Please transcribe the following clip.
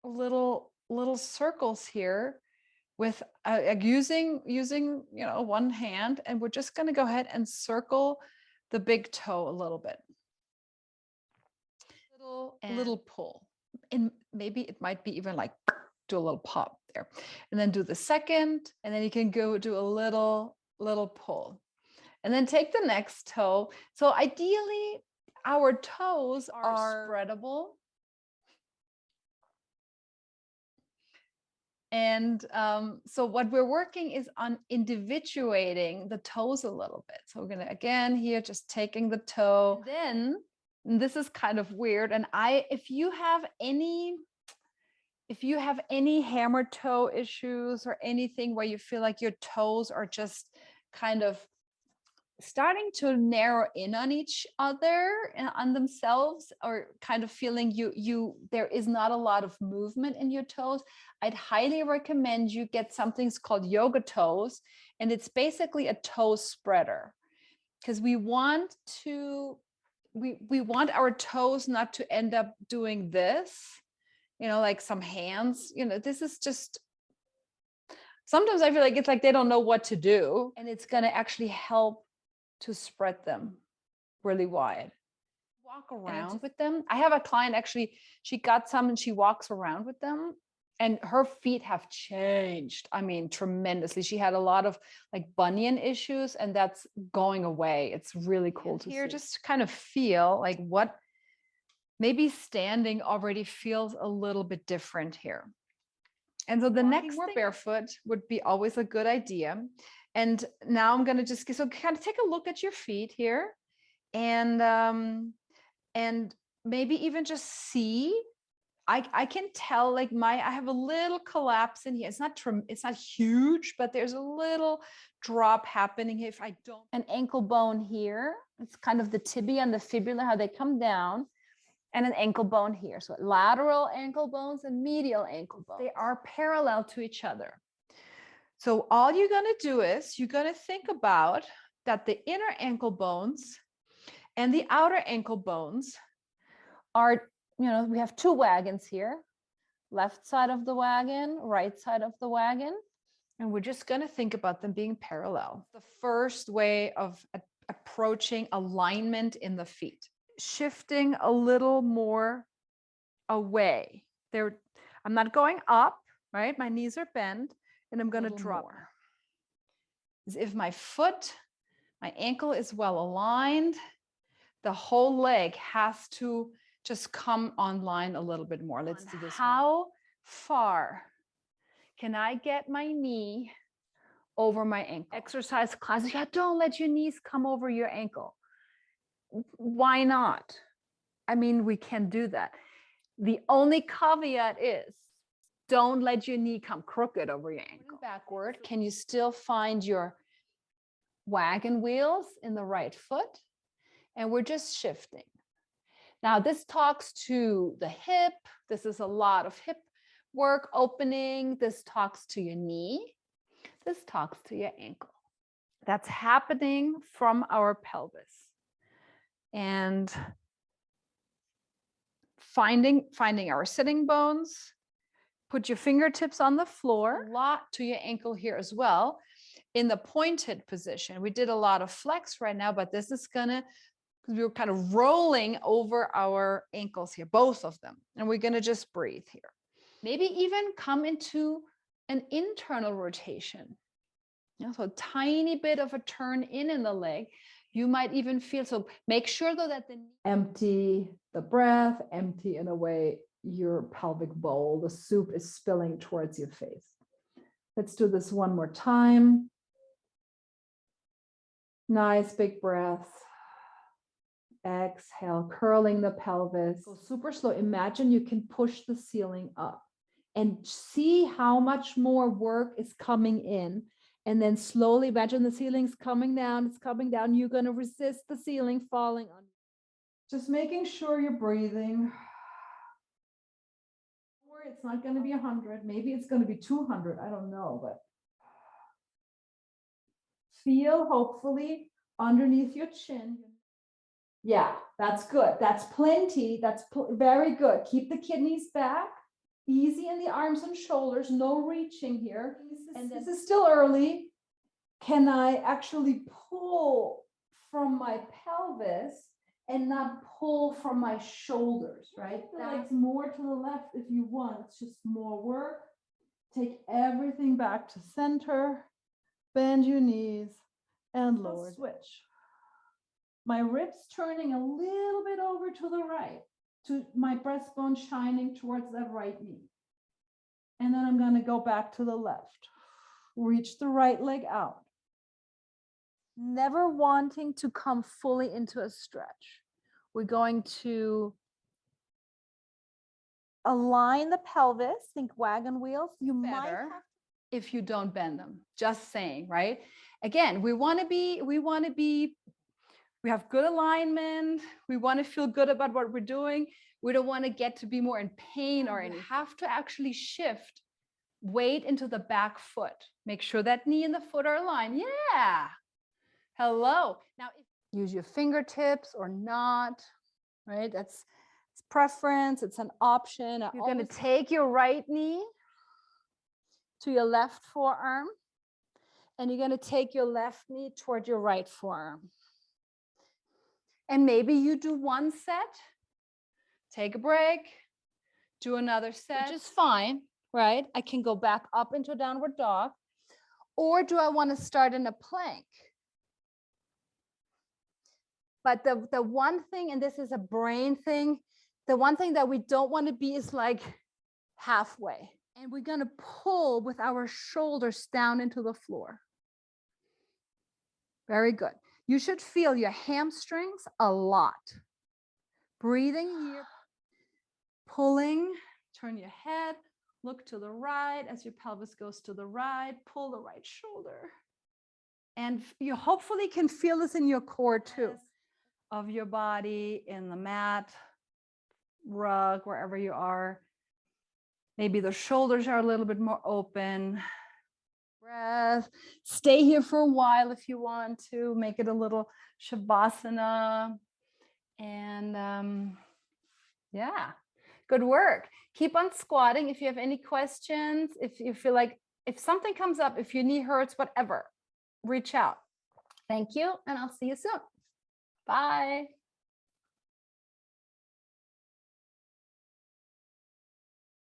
little circles here with using one hand, and we're just going to go ahead and circle the big toe a little bit. Little pull, and maybe it might be even like do a little pop there, and then do the second, and then you can go do a little pull, and then take the next toe. So ideally our toes are spreadable. And so what we're working is on individuating the toes a little bit. So we're going to, again, here, just taking the toe. And then this is kind of weird. And if you have any hammer toe issues or anything where you feel like your toes are just kind of starting to narrow in on each other and on themselves, or kind of feeling there is not a lot of movement in your toes, I'd highly recommend you get something called yoga toes. And it's basically a toe spreader, because we want our toes not to end up doing this, like some hands, this is just, sometimes I feel like it's like they don't know what to do, and it's going to actually help to spread them really wide. Walk around with them. I have a client, actually, she got some and she walks around with them, and her feet have changed. I mean, tremendously. She had a lot of like bunion issues, and that's going away. It's really cool to see. Just kind of feel like what maybe standing already feels a little bit different here. And so the next thing, barefoot would be always a good idea. And now I'm going to just kind of take a look at your feet here, and maybe even just see. I can tell, like I have a little collapse in here. It's not huge, but there's a little drop happening here. If I don't, an ankle bone here, it's kind of the tibia and the fibula, how they come down, and an ankle bone here. So lateral ankle bones and medial ankle bones, they are parallel to each other. So all you're going to do is you're going to think about that the inner ankle bones and the outer ankle bones are, we have two wagons here, left side of the wagon, right side of the wagon. And we're just going to think about them being parallel. The first way of approaching alignment in the feet, shifting a little more away. I'm not going up, right? My knees are bent. And I'm going to drop more. As if my ankle is well aligned, the whole leg has to just come online a little bit more. Let's do this. How far can I get my knee over my ankle? Exercise classes, don't let your knees come over your ankle. Why not? I mean, we can do that. The only caveat is, don't let your knee come crooked over your ankle. Backward, can you still find your wagon wheels in the right foot? And we're just shifting. Now, this talks to the hip. This is a lot of hip work, opening. This talks to your knee. This talks to your ankle. That's happening from our pelvis. And finding our sitting bones. Put your fingertips on the floor, a lot to your ankle here as well, in the pointed position. We did a lot of flex right now, but this is we're kind of rolling over our ankles here, both of them. And we're going to just breathe here. Maybe even come into an internal rotation. So a tiny bit of a turn in the leg. You might even feel, so make sure though that empty the breath, empty in a way your pelvic bowl, the soup is spilling towards your face. Let's do this one more time. Nice big breath. Exhale, curling the pelvis. Go super slow. Imagine you can push the ceiling up and see how much more work is coming in. And then slowly imagine the ceiling's coming down. It's coming down. You're going to resist the ceiling falling on. Just making sure you're breathing. It's not going to be 100. Maybe it's going to be 200. I don't know, but feel hopefully underneath your chin. Yeah, that's good. That's plenty. That's very good. Keep the kidneys back. Easy in the arms and shoulders, no reaching here. And this is still early. Can I actually pull from my pelvis and not pull from my shoulders, right? That's more to the left if you want. It's just more work. Take everything back to center. Bend your knees and lower. Switch. My ribs turning a little bit over to the right, to my breastbone shining towards that right knee. And then I'm going to go back to the left. Reach the right leg out. Never wanting to come fully into a stretch. We're going to align the pelvis, think wagon wheels. You might have if you don't bend them, just saying, right? Again, we have good alignment. We want to feel good about what we're doing. We don't want to get to be more in pain or anything. You have to actually shift weight into the back foot. Make sure that knee and the foot are aligned. Yeah. Hello. Now, use your fingertips or not, right? It's preference. It's an option. You're going to take your right knee to your left forearm, and you're going to take your left knee toward your right forearm. And maybe you do one set, take a break, do another set, which is fine, right? I can go back up into a downward dog. Or do I want to start in a plank? But the one thing, and this is a brain thing, the one thing that we don't want to be is like halfway. And we're going to pull with our shoulders down into the floor. Very good. You should feel your hamstrings a lot. Breathing here, pulling, turn your head, look to the right as your pelvis goes to the right, pull the right shoulder. And you hopefully can feel this in your core too, of your body, in the mat, rug, wherever you are. Maybe the shoulders are a little bit more open. Breath. Stay here for a while if you want to. Make it a little shavasana. And yeah, good work. Keep on squatting. If you have any questions, if you feel like, if something comes up, if your knee hurts, whatever, reach out. Thank you, and I'll see you soon. Bye.